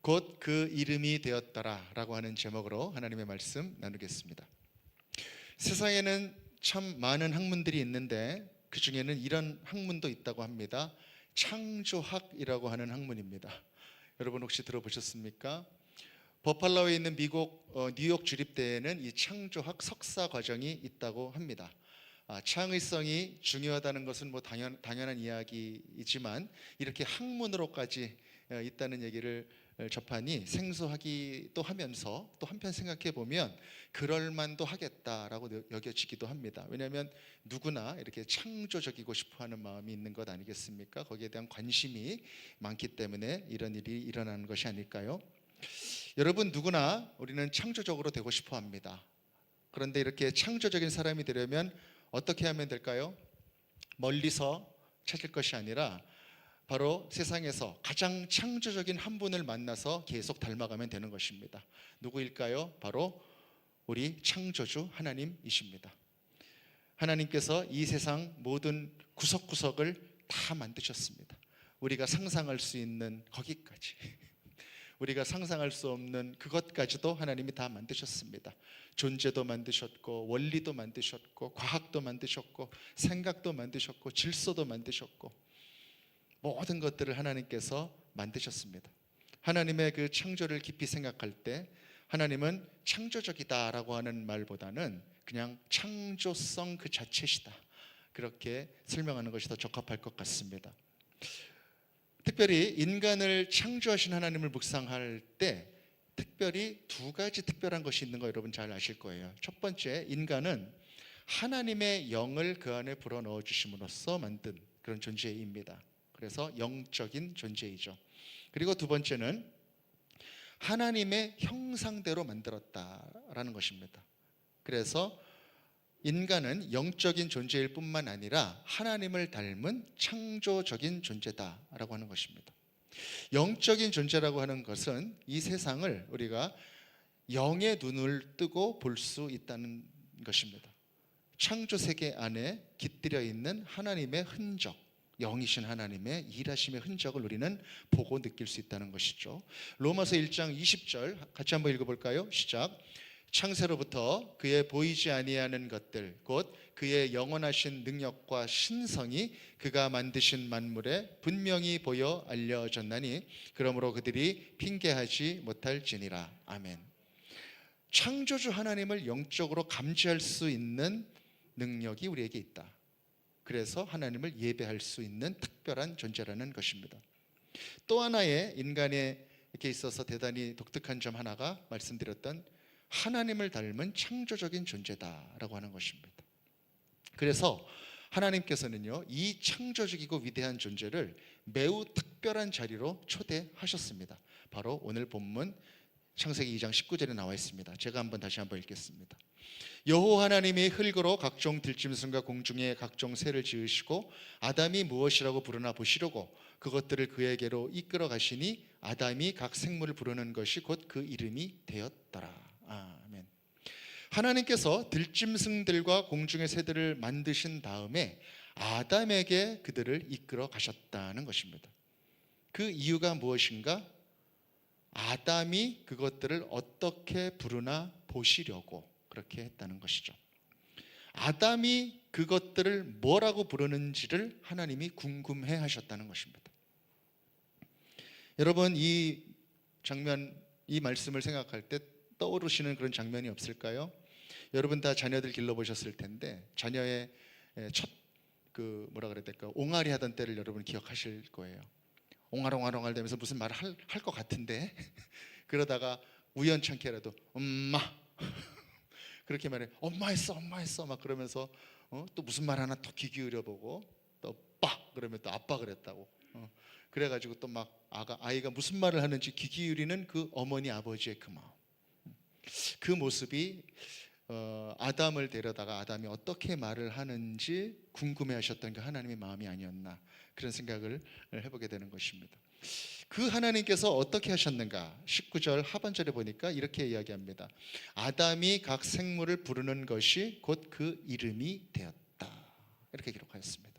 곧 그 이름이 되었더라 라고 하는 제목으로 하나님의 말씀 나누겠습니다. 세상에는 참 많은 학문들이 있는데 그 중에는 이런 학문도 있다고 합니다. 창조학이라고 하는 학문입니다. 여러분 혹시 들어보셨습니까? 버팔로에 있는 미국 뉴욕 주립대에는 이 창조학 석사 과정이 있다고 합니다. 창의성이 중요하다는 것은 뭐 당연한 이야기이지만 이렇게 학문으로까지 있다는 얘기를 접하니 생소하기도 하면서 또 한편 생각해 보면 그럴만도 하겠다라고 여겨지기도 합니다. 왜냐하면 누구나 이렇게 창조적이고 싶어하는 마음이 있는 것 아니겠습니까? 거기에 대한 관심이 많기 때문에 이런 일이 일어나는 것이 아닐까요? 여러분 누구나 우리는 창조적으로 되고 싶어 합니다. 그런데 이렇게 창조적인 사람이 되려면 어떻게 하면 될까요? 멀리서 찾을 것이 아니라 바로 세상에서 가장 창조적인 한 분을 만나서 계속 닮아가면 되는 것입니다. 누구일까요? 바로 우리 창조주 하나님이십니다. 하나님께서 이 세상 모든 구석구석을 다 만드셨습니다. 우리가 상상할 수 있는 거기까지, 우리가 상상할 수 없는 그것까지도 하나님이 다 만드셨습니다. 존재도 만드셨고 원리도 만드셨고 과학도 만드셨고 생각도 만드셨고 질서도 만드셨고 모든 것들을 하나님께서 만드셨습니다. 하나님의 그 창조를 깊이 생각할 때 하나님은 창조적이다라고 하는 말보다는 그냥 창조성 그 자체시다, 그렇게 설명하는 것이 더 적합할 것 같습니다. 특별히 인간을 창조하신 하나님을 묵상할 때 특별히 두 가지 특별한 것이 있는 거 여러분 잘 아실 거예요. 첫 번째, 인간은 하나님의 영을 그 안에 불어넣어 주심으로써 만든 그런 존재입니다. 그래서 영적인 존재이죠. 그리고 두 번째는 하나님의 형상대로 만들었다라는 것입니다. 그래서 인간은 영적인 존재일 뿐만 아니라 하나님을 닮은 창조적인 존재다라고 하는 것입니다. 영적인 존재라고 하는 것은 이 세상을 우리가 영의 눈을 뜨고 볼 수 있다는 것입니다. 창조 세계 안에 깃들여 있는 하나님의 흔적, 영이신 하나님의 일하심의 흔적을 우리는 보고 느낄 수 있다는 것이죠. 로마서 1장 20절 같이 한번 읽어볼까요? 시작. 창세로부터 그의 보이지 아니하는 것들 곧 그의 영원하신 능력과 신성이 그가 만드신 만물에 분명히 보여 알려졌나니 그러므로 그들이 핑계하지 못할지니라. 아멘. 창조주 하나님을 영적으로 감지할 수 있는 능력이 우리에게 있다. 그래서 하나님을 예배할 수 있는 특별한 존재라는 것입니다. 또 하나의 인간에게 있어서 대단히 독특한 점 하나가 말씀드렸던 하나님을 닮은 창조적인 존재다라고 하는 것입니다. 그래서 하나님께서는요, 이 창조적이고 위대한 존재를 매우 특별한 자리로 초대하셨습니다. 바로 오늘 본문 창세기 2장 19절에 나와 있습니다. 제가 다시 한번 읽겠습니다. 여호와 하나님이 흙으로 각종 들짐승과 공중의 각종 새를 지으시고 아담이 무엇이라고 부르나 보시려고 그것들을 그에게로 이끌어 가시니 아담이 각 생물을 부르는 것이 곧 그 이름이 되었더라. 아멘. 하나님께서 들짐승들과 공중의 새들을 만드신 다음에 아담에게 그들을 이끌어 가셨다는 것입니다. 그 이유가 무엇인가? 아담이 그것들을 어떻게 부르나 보시려고 그렇게 했다는 것이죠. 아담이 그것들을 뭐라고 부르는지를 하나님이 궁금해 하셨다는 것입니다. 여러분 이 장면, 이 말씀을 생각할 때 떠오르시는 그런 장면이 없을까요? 여러분 다 자녀들 길러보셨을 텐데 자녀의 첫 옹알이 하던 때를 여러분 기억하실 거예요. 옹알옹알옹알 되면서 무슨 말을 할 것 같은데 그러다가 우연찮게라도 엄마 그렇게 말해. 엄마 했어 막 그러면서 또 무슨 말 하나 또 귀 기울여 보고 또 아빠 그러면 또 아빠 그랬다고 그래가지고 또 막 아이가 무슨 말을 하는지 귀 기울이는 그 어머니 아버지의 그 마음, 그 모습이 아담을 데려다가 아담이 어떻게 말을 하는지 궁금해하셨던 그 하나님의 마음이 아니었나, 그런 생각을 해보게 되는 것입니다. 그 하나님께서 어떻게 하셨는가? 19절 하반절에 보니까 이렇게 이야기합니다. 아담이 각 생물을 부르는 것이 곧 그 이름이 되었다, 이렇게 기록하였습니다.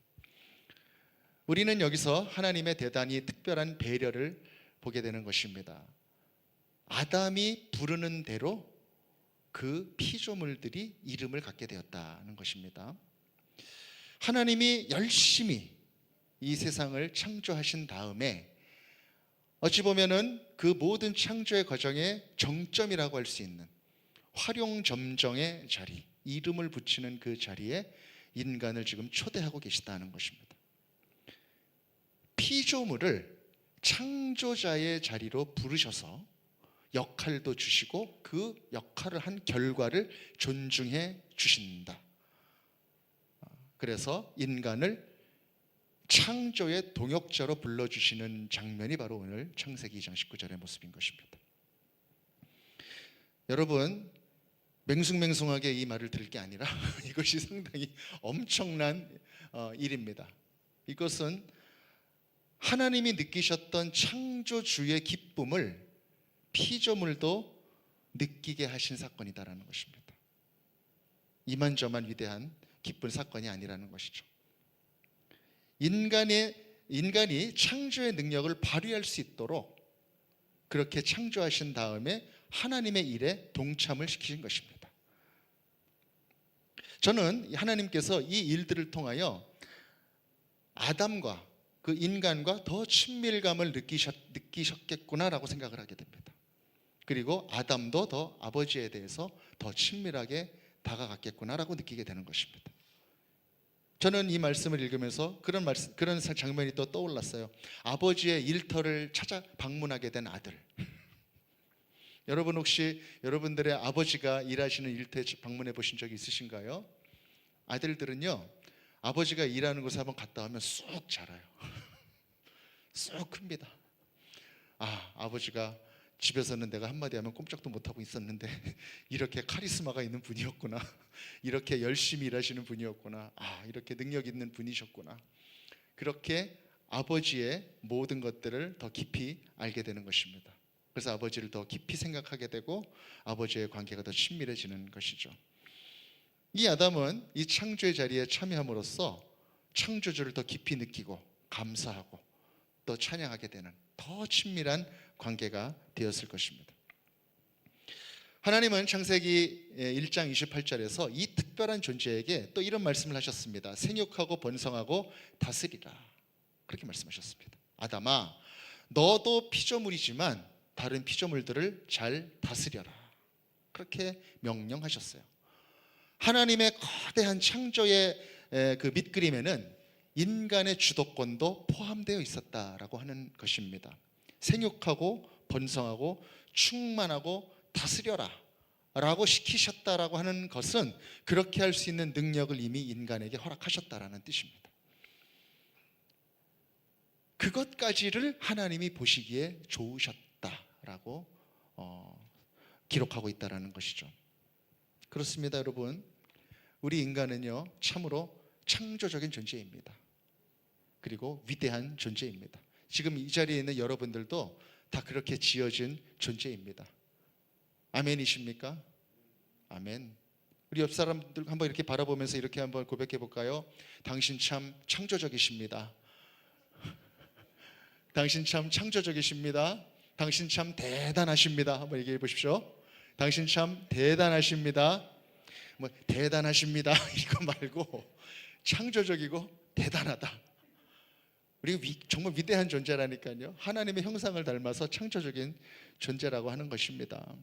우리는 여기서 하나님의 대단히 특별한 배려를 보게 되는 것입니다. 아담이 부르는 대로 그 피조물들이 이름을 갖게 되었다는 것입니다. 하나님이 열심히 이 세상을 창조하신 다음에 어찌 보면은 그 모든 창조의 과정의 정점이라고 할 수 있는 활용점정의 자리, 이름을 붙이는 그 자리에 인간을 지금 초대하고 계시다는 것입니다. 피조물을 창조자의 자리로 부르셔서 역할도 주시고 그 역할을 한 결과를 존중해 주신다. 그래서 인간을 창조의 동역자로 불러주시는 장면이 바로 오늘 창세기 2장 19절의 모습인 것입니다. 여러분, 맹숭맹숭하게 이 말을 들을 게 아니라 이것이 상당히 엄청난 일입니다. 이것은 하나님이 느끼셨던 창조주의 기쁨을 피조물도 느끼게 하신 사건이다라는 것입니다. 이만저만 위대한 기쁜 사건이 아니라는 것이죠. 인간이 창조의 능력을 발휘할 수 있도록 그렇게 창조하신 다음에 하나님의 일에 동참을 시키신 것입니다. 저는 하나님께서 이 일들을 통하여 아담과 그 인간과 더 친밀감을 느끼셨겠구나라고 생각을 하게 됩니다. 그리고 아담도 더 아버지에 대해서 더 친밀하게 다가갔겠구나라고 느끼게 되는 것입니다. 저는 이 말씀을 읽으면서 그런 장면이 또 떠올랐어요. 아버지의 일터를 찾아 방문하게 된 아들. 여러분 혹시 여러분들의 아버지가 일하시는 일터에 방문해 보신 적이 있으신가요? 아들들은요, 아버지가 일하는 곳에 한번 갔다 오면 쑥 자라요. 쑥 큽니다. 아버지가 집에서는 내가 한마디 하면 꼼짝도 못하고 있었는데 이렇게 카리스마가 있는 분이었구나. 이렇게 열심히 일하시는 분이었구나. 이렇게 능력 있는 분이셨구나. 그렇게 아버지의 모든 것들을 더 깊이 알게 되는 것입니다. 그래서 아버지를 더 깊이 생각하게 되고 아버지의 관계가 더 친밀해지는 것이죠. 이 아담은 이 창조의 자리에 참여함으로써 창조주를 더 깊이 느끼고 감사하고 또 찬양하게 되는 더 친밀한 관계가 되었을 것입니다. 하나님은 창세기 1장 28절에서 이 특별한 존재에게 또 이런 말씀을 하셨습니다. 생육하고 번성하고 다스리라. 그렇게 말씀하셨습니다. 아담아, 너도 피조물이지만 다른 피조물들을 잘 다스려라. 그렇게 명령하셨어요. 하나님의 거대한 창조의 그 밑그림에는 인간의 주도권도 포함되어 있었다라고 하는 것입니다. 생육하고 번성하고 충만하고 다스려라 라고 시키셨다라고 하는 것은 그렇게 할 수 있는 능력을 이미 인간에게 허락하셨다라는 뜻입니다. 그것까지를 하나님이 보시기에 좋으셨다라고 기록하고 있다라는 것이죠. 그렇습니다, 여러분. 우리 인간은요, 참으로 창조적인 존재입니다. 그리고 위대한 존재입니다. 지금 이 자리에 있는 여러분들도 다 그렇게 지어진 존재입니다. 아멘이십니까? 아멘. 우리 옆 사람들 한번 이렇게 바라보면서 이렇게 한번 고백해 볼까요? 당신 참 창조적이십니다. 당신 참 창조적이십니다. 당신 참 대단하십니다. 한번 얘기해 보십시오. 당신 참 대단하십니다. 대단하십니다 이거 말고 창조적이고 대단하다. 우리 정말 위대한 존재라니까요. 하나님의 형상을 닮아서 창조적인 존재라고 하는 것입니다.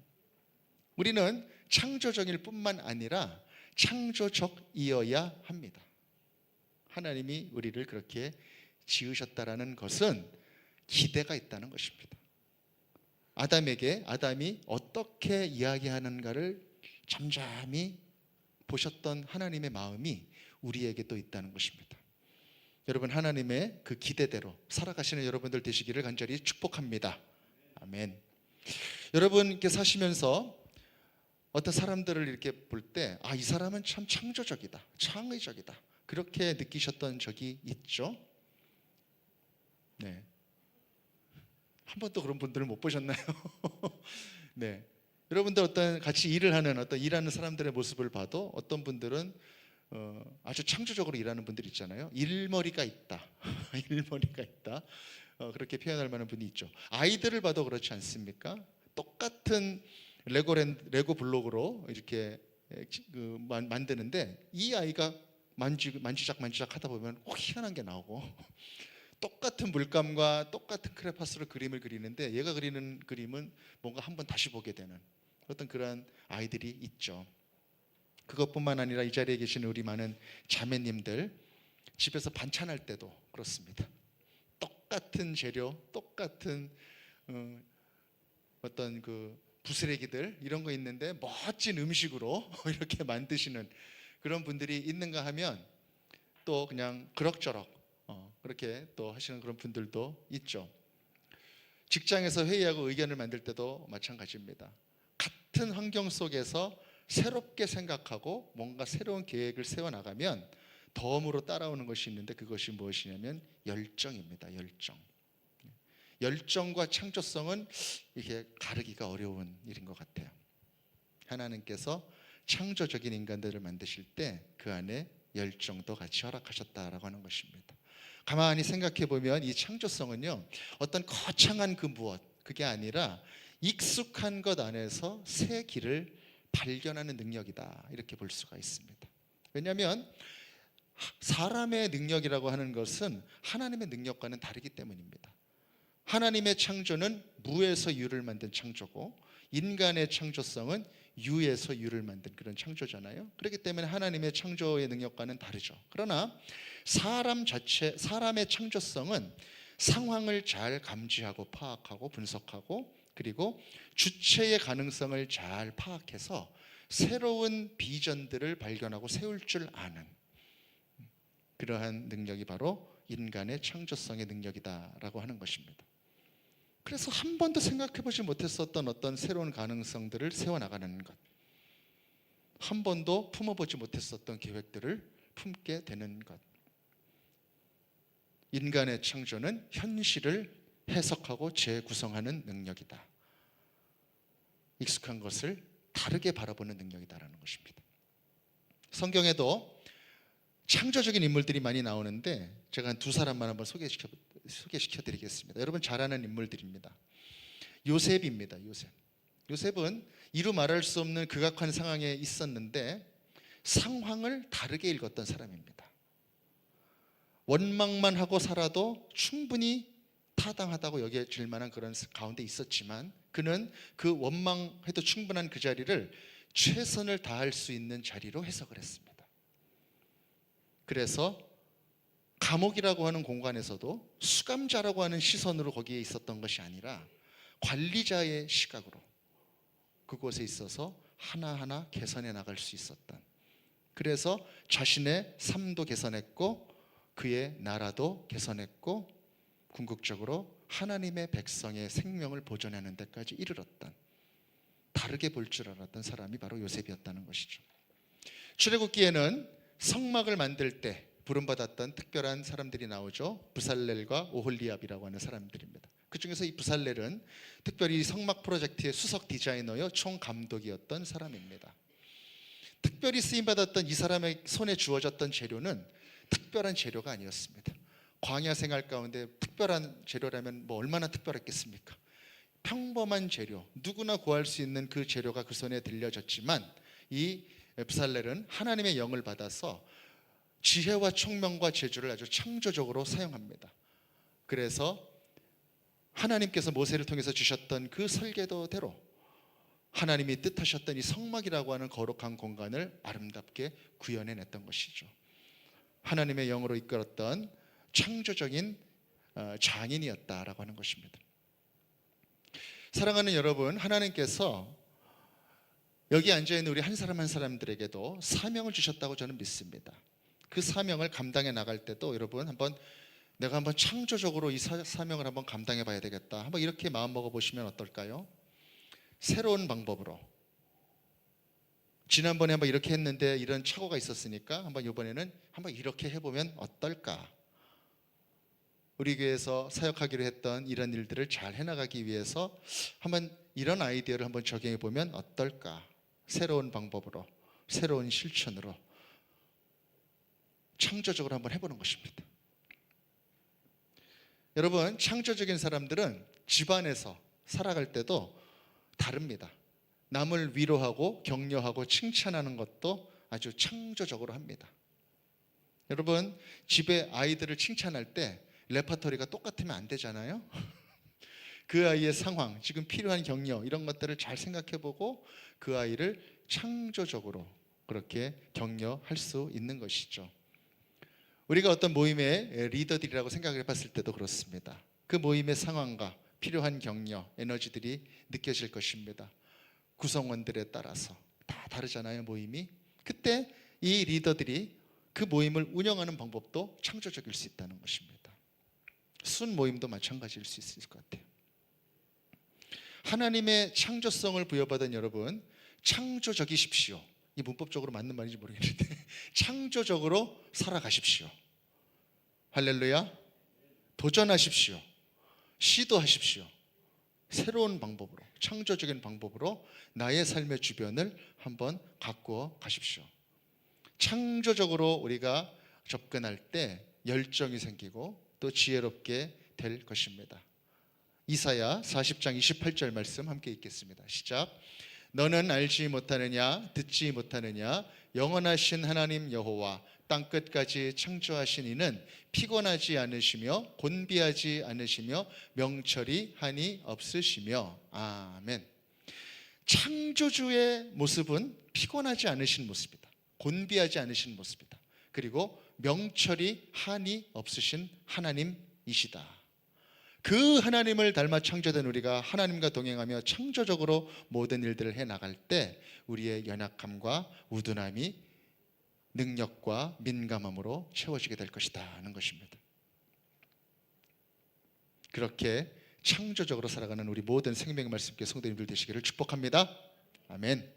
우리는 창조적일 뿐만 아니라 창조적이어야 합니다. 하나님이 우리를 그렇게 지으셨다라는 것은 기대가 있다는 것입니다. 아담이 어떻게 이야기하는가를 잠잠히 보셨던 하나님의 마음이 우리에게 또 있다는 것입니다. 여러분, 하나님의 그 기대대로 살아가시는 여러분들 되시기를 간절히 축복합니다. 아멘. 여러분께 사시면서 어떤 사람들을 이렇게 볼 때 이 사람은 참 창조적이다, 창의적이다, 그렇게 느끼셨던 적이 있죠? 네. 한 번도 그런 분들을 못 보셨나요? 네. 여러분들 어떤 같이 일하는 사람들의 모습을 봐도 어떤 분들은 아주 창조적으로 일하는 분들이 있잖아요. 일머리가 있다. 일머리가 있다. 그렇게 표현할 만한 분이 있죠. 아이들을 봐도 그렇지 않습니까? 똑같은 레고 블록으로 이렇게 만드는데 이 아이가 만지작 하다 보면 희한한 게 나오고 똑같은 물감과 똑같은 크레파스로 그림을 그리는데 얘가 그리는 그림은 뭔가 한번 다시 보게 되는 어떤 그런 아이들이 있죠. 그것뿐만 아니라 이 자리에 계시는 우리 많은 자매님들 집에서 반찬할 때도 그렇습니다. 똑같은 재료, 똑같은 어떤 그 부스레기들 이런 거 있는데 멋진 음식으로 이렇게 만드시는 그런 분들이 있는가 하면 또 그냥 그럭저럭 그렇게 또 하시는 그런 분들도 있죠. 직장에서 회의하고 의견을 만들 때도 마찬가지입니다. 같은 환경 속에서 새롭게 생각하고 뭔가 새로운 계획을 세워나가면 덤으로 따라오는 것이 있는데 그것이 무엇이냐면 열정입니다. 열정과 창조성은 이게 가르기가 어려운 일인 것 같아요. 하나님께서 창조적인 인간들을 만드실 때 그 안에 열정도 같이 허락하셨다라고 하는 것입니다. 가만히 생각해 보면 이 창조성은요, 어떤 거창한 그 무엇 그게 아니라 익숙한 것 안에서 새 길을 발견하는 능력이다 이렇게 볼 수가 있습니다. 왜냐하면 사람의 능력이라고 하는 것은 하나님의 능력과는 다르기 때문입니다. 하나님의 창조는 무에서 유를 만든 창조고 인간의 창조성은 유에서 유를 만든 그런 창조잖아요. 그렇기 때문에 하나님의 창조의 능력과는 다르죠. 그러나 사람의 창조성은 상황을 잘 감지하고 파악하고 분석하고 그리고 주체의 가능성을 잘 파악해서 새로운 비전들을 발견하고 세울 줄 아는 그러한 능력이 바로 인간의 창조성의 능력이다라고 하는 것입니다. 그래서 한 번도 생각해보지 못했었던 어떤 새로운 가능성들을 세워나가는 것, 한 번도 품어보지 못했었던 계획들을 품게 되는 것. 인간의 창조는 현실을 해석하고 재구성하는 능력이다. 익숙한 것을 다르게 바라보는 능력이다라는 것입니다. 성경에도 창조적인 인물들이 많이 나오는데 제가 한 두 사람만 한번 소개시켜 드리겠습니다. 여러분 잘 아는 인물들입니다. 요셉입니다. 요셉은 이루 말할 수 없는 극악한 상황에 있었는데 상황을 다르게 읽었던 사람입니다. 원망만 하고 살아도 충분히 타당하다고 여겨질 만한 그런 가운데 있었지만 그는 그 원망해도 충분한 그 자리를 최선을 다할 수 있는 자리로 해석을 했습니다. 그래서 감옥이라고 하는 공간에서도 수감자라고 하는 시선으로 거기에 있었던 것이 아니라 관리자의 시각으로 그곳에 있어서 하나하나 개선해 나갈 수 있었던, 그래서 자신의 삶도 개선했고 그의 나라도 개선했고 궁극적으로 하나님의 백성의 생명을 보존하는 데까지 이르렀던, 다르게 볼 줄 알았던 사람이 바로 요셉이었다는 것이죠. 출애굽기에는 성막을 만들 때 부름받았던 특별한 사람들이 나오죠. 브살렐과 오홀리압이라고 하는 사람들입니다. 그 중에서 이 브살렐은 특별히 성막 프로젝트의 수석 디자이너요 총감독이었던 사람입니다. 특별히 쓰임받았던 이 사람의 손에 주어졌던 재료는 특별한 재료가 아니었습니다. 광야 생활 가운데 특별한 재료라면 뭐 얼마나 특별했겠습니까? 평범한 재료, 누구나 구할 수 있는 그 재료가 그 손에 들려졌지만 이 브살렐은 하나님의 영을 받아서 지혜와 총명과 재주를 아주 창조적으로 사용합니다. 그래서 하나님께서 모세를 통해서 주셨던 그 설계도대로 하나님이 뜻하셨던 이 성막이라고 하는 거룩한 공간을 아름답게 구현해냈던 것이죠. 하나님의 영으로 이끌었던 창조적인 장인이었다라고 하는 것입니다. 사랑하는 여러분, 하나님께서 여기 앉아있는 우리 한 사람 한 사람들에게도 사명을 주셨다고 저는 믿습니다. 그 사명을 감당해 나갈 때도 여러분 내가 한번 창조적으로 이 사명을 한번 감당해 봐야 되겠다, 한번 이렇게 마음 먹어 보시면 어떨까요? 새로운 방법으로, 지난번에 한번 이렇게 했는데 이런 착오가 있었으니까 한번 이번에는 한번 이렇게 해보면 어떨까? 우리 교회에서 사역하기로 했던 이런 일들을 잘 해나가기 위해서 한번 이런 아이디어를 한번 적용해 보면 어떨까? 새로운 방법으로, 새로운 실천으로 창조적으로 한번 해보는 것입니다. 여러분, 창조적인 사람들은 집안에서 살아갈 때도 다릅니다. 남을 위로하고 격려하고 칭찬하는 것도 아주 창조적으로 합니다. 여러분, 집에 아이들을 칭찬할 때 레퍼토리가 똑같으면 안 되잖아요. 그 아이의 상황, 지금 필요한 격려 이런 것들을 잘 생각해보고 그 아이를 창조적으로 그렇게 격려할 수 있는 것이죠. 우리가 어떤 모임의 리더들이라고 생각을 해봤을 때도 그렇습니다. 그 모임의 상황과 필요한 격려, 에너지들이 느껴질 것입니다. 구성원들에 따라서 다 다르잖아요, 모임이. 그때 이 리더들이 그 모임을 운영하는 방법도 창조적일 수 있다는 것입니다. 순 모임도 마찬가지일 수 있을 것 같아요. 하나님의 창조성을 부여받은 여러분, 창조적이십시오. 이 문법적으로 맞는 말인지 모르겠는데 창조적으로 살아가십시오. 할렐루야. 도전하십시오. 시도하십시오. 새로운 방법으로, 창조적인 방법으로 나의 삶의 주변을 한번 가꾸어 가십시오. 창조적으로 우리가 접근할 때 열정이 생기고 또 지혜롭게 될 것입니다. 이사야 40장 28절 말씀 함께 읽겠습니다. 시작. 너는 알지 못하느냐, 듣지 못하느냐, 영원하신 하나님 여호와 땅끝까지 창조하신 이는 피곤하지 않으시며 곤비하지 않으시며 명철이 한이 없으시며. 아멘. 창조주의 모습은 피곤하지 않으신 모습이다. 곤비하지 않으신 모습이다. 그리고 명철이 한이 없으신 하나님이시다. 그 하나님을 닮아 창조된 우리가 하나님과 동행하며 창조적으로 모든 일들을 해나갈 때 우리의 연약함과 우둔함이 능력과 민감함으로 채워지게 될 것이다 하는 것입니다. 그렇게 창조적으로 살아가는 우리 모든 생명의 말씀께 성도님들 되시기를 축복합니다. 아멘.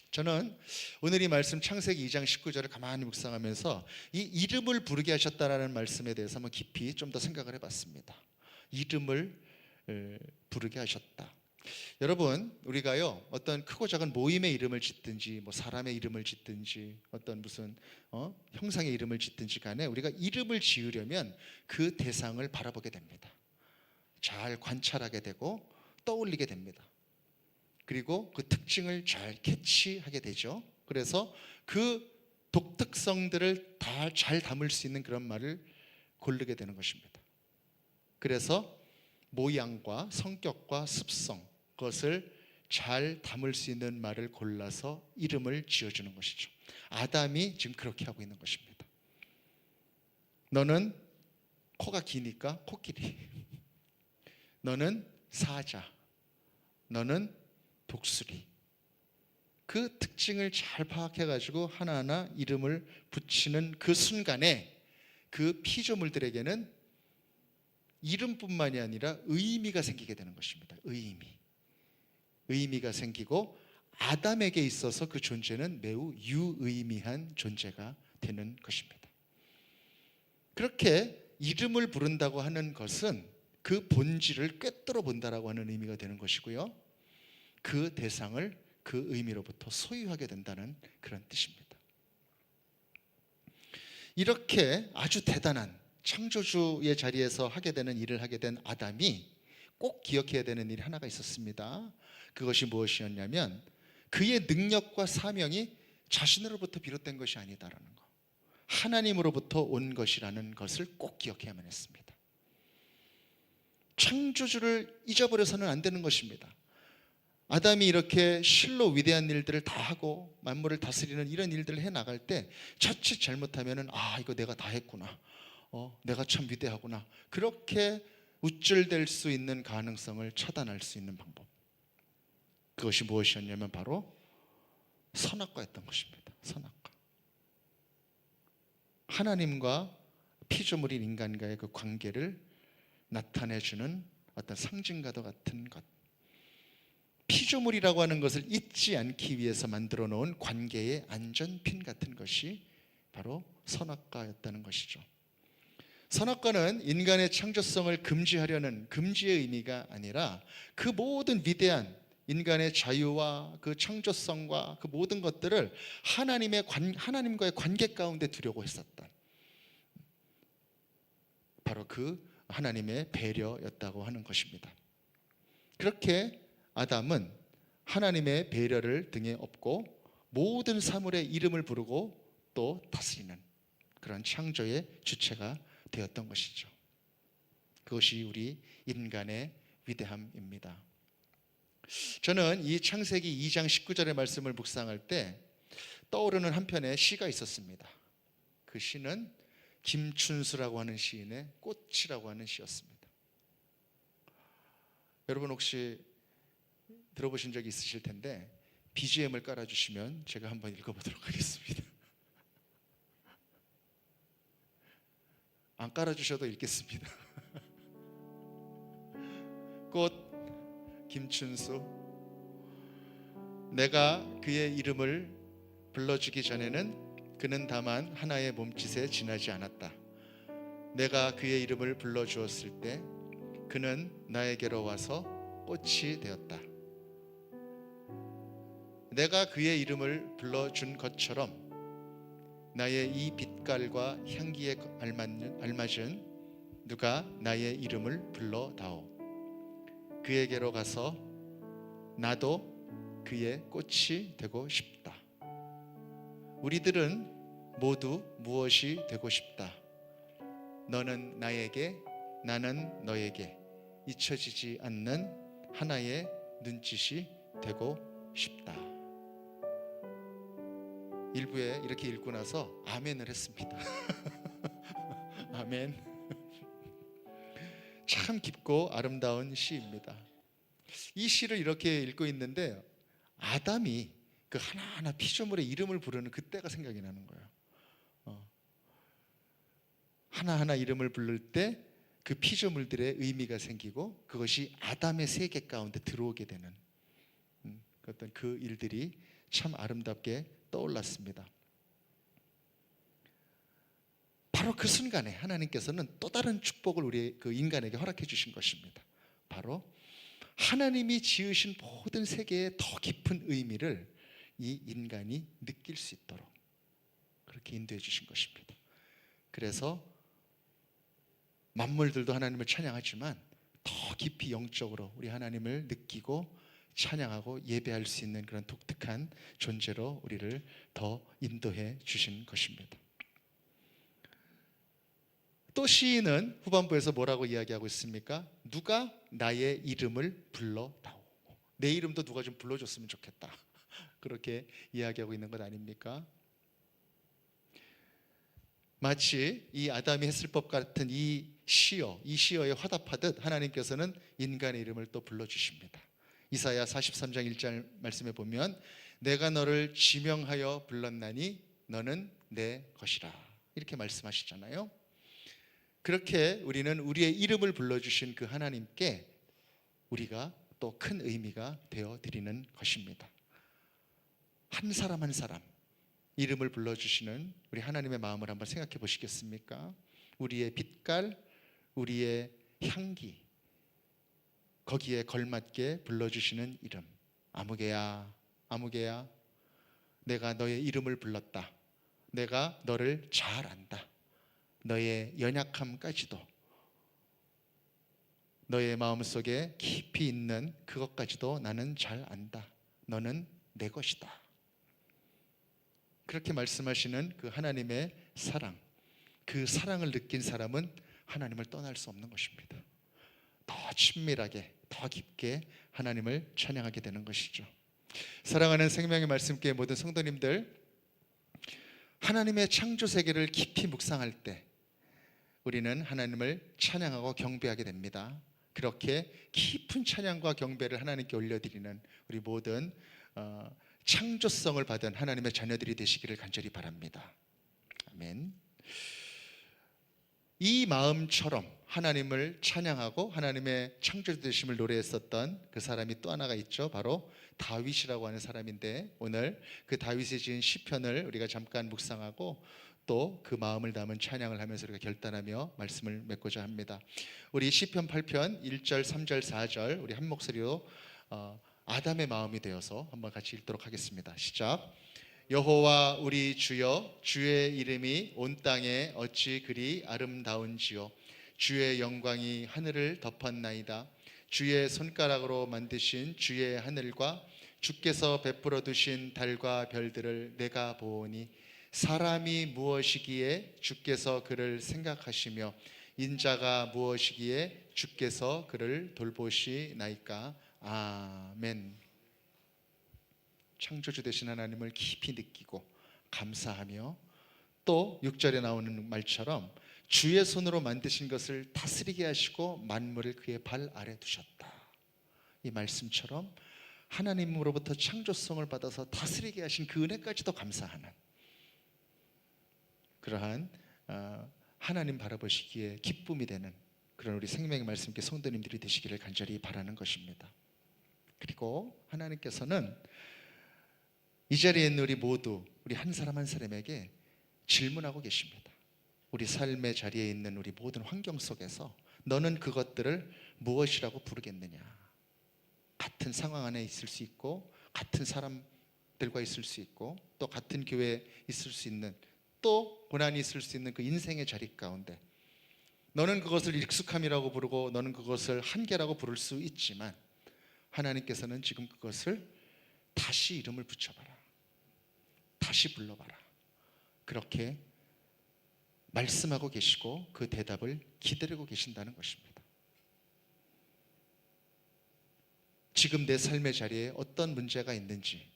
저는 오늘 이 말씀 창세기 2장 19절을 가만히 묵상하면서 이 이름을 부르게 하셨다라는 말씀에 대해서 한번 깊이 좀 더 생각을 해봤습니다. 이름을 부르게 하셨다. 여러분, 우리가요 어떤 크고 작은 모임의 이름을 짓든지 뭐 사람의 이름을 짓든지 어떤 무슨 형상의 이름을 짓든지 간에 우리가 이름을 지으려면 그 대상을 바라보게 됩니다. 잘 관찰하게 되고 떠올리게 됩니다. 그리고 그 특징을 잘 캐치하게 되죠. 그래서 그 독특성들을 다 잘 담을 수 있는 그런 말을 고르게 되는 것입니다. 그래서 모양과 성격과 습성, 그것을 잘 담을 수 있는 말을 골라서 이름을 지어주는 것이죠. 아담이 지금 그렇게 하고 있는 것입니다. 너는 코가 기니까 코끼리, 너는 사자, 너는 독수리. 그 특징을 잘 파악해가지고 하나하나 이름을 붙이는 그 순간에 그 피조물들에게는 이름뿐만이 아니라 의미가 생기게 되는 것입니다. 의미가 생기고 아담에게 있어서 그 존재는 매우 유의미한 존재가 되는 것입니다. 그렇게 이름을 부른다고 하는 것은 그 본질을 꿰뚫어 본다라고 하는 의미가 되는 것이고요. 그 대상을 그 의미로부터 소유하게 된다는 그런 뜻입니다. 이렇게 아주 대단한 창조주의 자리에서 하게 되는 일을 하게 된 아담이 꼭 기억해야 되는 일이 하나가 있었습니다. 그것이 무엇이었냐면 그의 능력과 사명이 자신으로부터 비롯된 것이 아니다라는 것, 하나님으로부터 온 것이라는 것을 꼭 기억해야만 했습니다. 창조주를 잊어버려서는 안 되는 것입니다. 아담이 이렇게 실로 위대한 일들을 다 하고 만물을 다스리는 이런 일들을 해나갈 때 자칫 잘못하면 이거 내가 다 했구나, 내가 참 위대하구나, 그렇게 우쭐댈 수 있는 가능성을 차단할 수 있는 방법, 그것이 무엇이었냐면 바로 선악과였던 것입니다. 선악과. 하나님과 피조물인 인간과의 그 관계를 나타내주는 어떤 상징과도 같은 것, 피조물이라고 하는 것을 잊지 않기 위해서 만들어 놓은 관계의 안전핀 같은 것이 바로 선악과였다는 것이죠. 선악과는 인간의 창조성을 금지하려는 금지의 의미가 아니라 그 모든 위대한 인간의 자유와 그 창조성과 그 모든 것들을 하나님과의 관계 가운데 두려고 했었던, 바로 그 하나님의 배려였다고 하는 것입니다. 그렇게 아담은 하나님의 배려를 등에 업고 모든 사물의 이름을 부르고 또 다스리는 그런 창조의 주체가 되었던 것이죠. 그것이 우리 인간의 위대함입니다. 저는 이 창세기 2장 19절의 말씀을 묵상할 때 떠오르는 한 편의 시가 있었습니다. 그 시는 김춘수라고 하는 시인의 꽃이라고 하는 시였습니다. 여러분 혹시 들어보신 적이 있으실 텐데 BGM을 깔아주시면 제가 한번 읽어보도록 하겠습니다. 안 깔아주셔도 읽겠습니다. 꽃 김춘수, 내가 그의 이름을 불러주기 전에는 그는 다만 하나의 몸짓에 지나지 않았다. 내가 그의 이름을 불러주었을 때 그는 나에게로 와서 꽃이 되었다. 내가 그의 이름을 불러준 것처럼 나의 이 빛깔과 향기에 알맞은 누가 나의 이름을 불러다오. 그에게로 가서 나도 그의 꽃이 되고 싶다. 우리들은 모두 무엇이 되고 싶다. 너는 나에게, 나는 너에게 잊혀지지 않는 하나의 눈짓이 되고 싶다. 일부에 이렇게 읽고 나서 아멘을 했습니다. 아멘. 참 깊고 아름다운 시입니다. 이 시를 이렇게 읽고 있는데 아담이 그 하나하나 피조물의 이름을 부르는 그때가 생각이 나는 거예요. 하나하나 이름을 부를 때 그 피조물들의 의미가 생기고 그것이 아담의 세계 가운데 들어오게 되는 어떤 그 일들이 참 아름답게 떠올랐습니다. 바로 그 순간에 하나님께서는 또 다른 축복을 우리 그 인간에게 허락해 주신 것입니다. 바로 하나님이 지으신 모든 세계의 더 깊은 의미를 이 인간이 느낄 수 있도록 그렇게 인도해 주신 것입니다. 그래서 만물들도 하나님을 찬양하지만 더 깊이 영적으로 우리 하나님을 느끼고 찬양하고 예배할 수 있는 그런 독특한 존재로 우리를 더 인도해 주신 것입니다. 또 시인은 후반부에서 뭐라고 이야기하고 있습니까? 누가 나의 이름을 불러다오. 내 이름도 누가 좀 불러줬으면 좋겠다. 그렇게 이야기하고 있는 것 아닙니까? 마치 이 아담이 했을 법 같은 이 시어에 화답하듯 하나님께서는 인간의 이름을 또 불러주십니다. 이사야 43장 1절 말씀에 보면 내가 너를 지명하여 불렀나니 너는 내 것이라 이렇게 말씀하시잖아요. 그렇게 우리는 우리의 이름을 불러주신 그 하나님께 우리가 또 큰 의미가 되어드리는 것입니다. 한 사람 한 사람 이름을 불러주시는 우리 하나님의 마음을 한번 생각해 보시겠습니까? 우리의 빛깔, 우리의 향기, 거기에 걸맞게 불러주시는 이름. 아무개야, 아무개야, 내가 너의 이름을 불렀다. 내가 너를 잘 안다. 너의 연약함까지도 너의 마음속에 깊이 있는 그것까지도 나는 잘 안다. 너는 내 것이다. 그렇게 말씀하시는 그 하나님의 사랑, 그 사랑을 느낀 사람은 하나님을 떠날 수 없는 것입니다. 더 친밀하게, 더 깊게 하나님을 찬양하게 되는 것이죠. 사랑하는 생명의 말씀교회 모든 성도님들, 하나님의 창조 세계를 깊이 묵상할 때 우리는 하나님을 찬양하고 경배하게 됩니다. 그렇게 깊은 찬양과 경배를 하나님께 올려드리는 우리 모든 창조성을 받은 하나님의 자녀들이 되시기를 간절히 바랍니다. 아멘. 이 마음처럼 하나님을 찬양하고 하나님의 창조되심을 노래했었던 그 사람이 또 하나가 있죠. 바로 다윗이라고 하는 사람인데 오늘 그 다윗이 지은 시편을 우리가 잠깐 묵상하고 또 그 마음을 담은 찬양을 하면서 우리가 결단하며 말씀을 맺고자 합니다. 우리 시편 8편 1절, 3절, 4절 우리 한 목소리로 아담의 마음이 되어서 한번 같이 읽도록 하겠습니다. 시작. 여호와 우리 주여, 주의 이름이 온 땅에 어찌 그리 아름다운지요. 주의 영광이 하늘을 덮었나이다. 주의 손가락으로 만드신 주의 하늘과 주께서 베풀어 두신 달과 별들을 내가 보오니 사람이 무엇이기에 주께서 그를 생각하시며 인자가 무엇이기에 주께서 그를 돌보시나이까. 아멘. 창조주 되신 하나님을 깊이 느끼고 감사하며, 또 6절에 나오는 말처럼 주의 손으로 만드신 것을 다스리게 하시고 만물을 그의 발 아래 두셨다. 이 말씀처럼 하나님으로부터 창조성을 받아서 다스리게 하신 그 은혜까지도 감사하는 그러한 하나님 바라보시기에 기쁨이 되는 그런 우리 생명의 말씀께 성도님들이 되시기를 간절히 바라는 것입니다. 그리고 하나님께서는 이 자리에 있는 우리 모두, 우리 한 사람 한 사람에게 질문하고 계십니다. 우리 삶의 자리에 있는 우리 모든 환경 속에서 너는 그것들을 무엇이라고 부르겠느냐. 같은 상황 안에 있을 수 있고, 같은 사람들과 있을 수 있고, 또 같은 교회에 있을 수 있는, 또 고난이 있을 수 있는 그 인생의 자리 가운데 너는 그것을 익숙함이라고 부르고 너는 그것을 한계라고 부를 수 있지만, 하나님께서는 지금 그것을 다시 이름을 붙여봐라, 다시 불러봐라, 그렇게 말씀하고 계시고 그 대답을 기다리고 계신다는 것입니다. 지금 내 삶의 자리에 어떤 문제가 있는지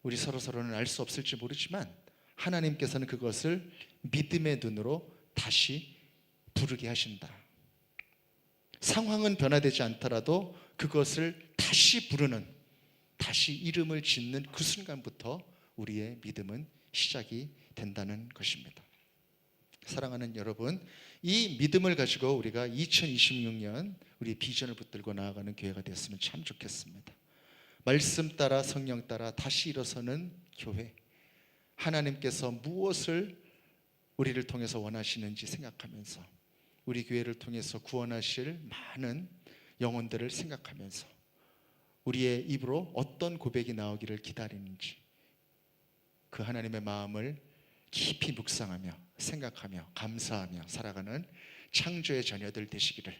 우리 서로는 알 수 없을지 모르지만, 하나님께서는 그것을 믿음의 눈으로 다시 부르게 하신다. 상황은 변화되지 않더라도 그것을 다시 부르는, 다시 이름을 짓는 그 순간부터 우리의 믿음은 시작이 된다는 것입니다. 사랑하는 여러분, 이 믿음을 가지고 우리가 2026년 우리 비전을 붙들고 나아가는 교회가 되었으면 참 좋겠습니다. 말씀 따라 성령 따라 다시 일어서는 교회, 하나님께서 무엇을 우리를 통해서 원하시는지 생각하면서, 우리 교회를 통해서 구원하실 많은 영혼들을 생각하면서 우리의 입으로 어떤 고백이 나오기를 기다리는지 그 하나님의 마음을 깊이 묵상하며 생각하며 감사하며 살아가는 창조의 자녀들 되시기를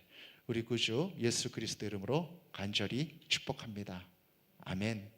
우리 구주 예수 그리스도 이름으로 간절히 축복합니다. 아멘.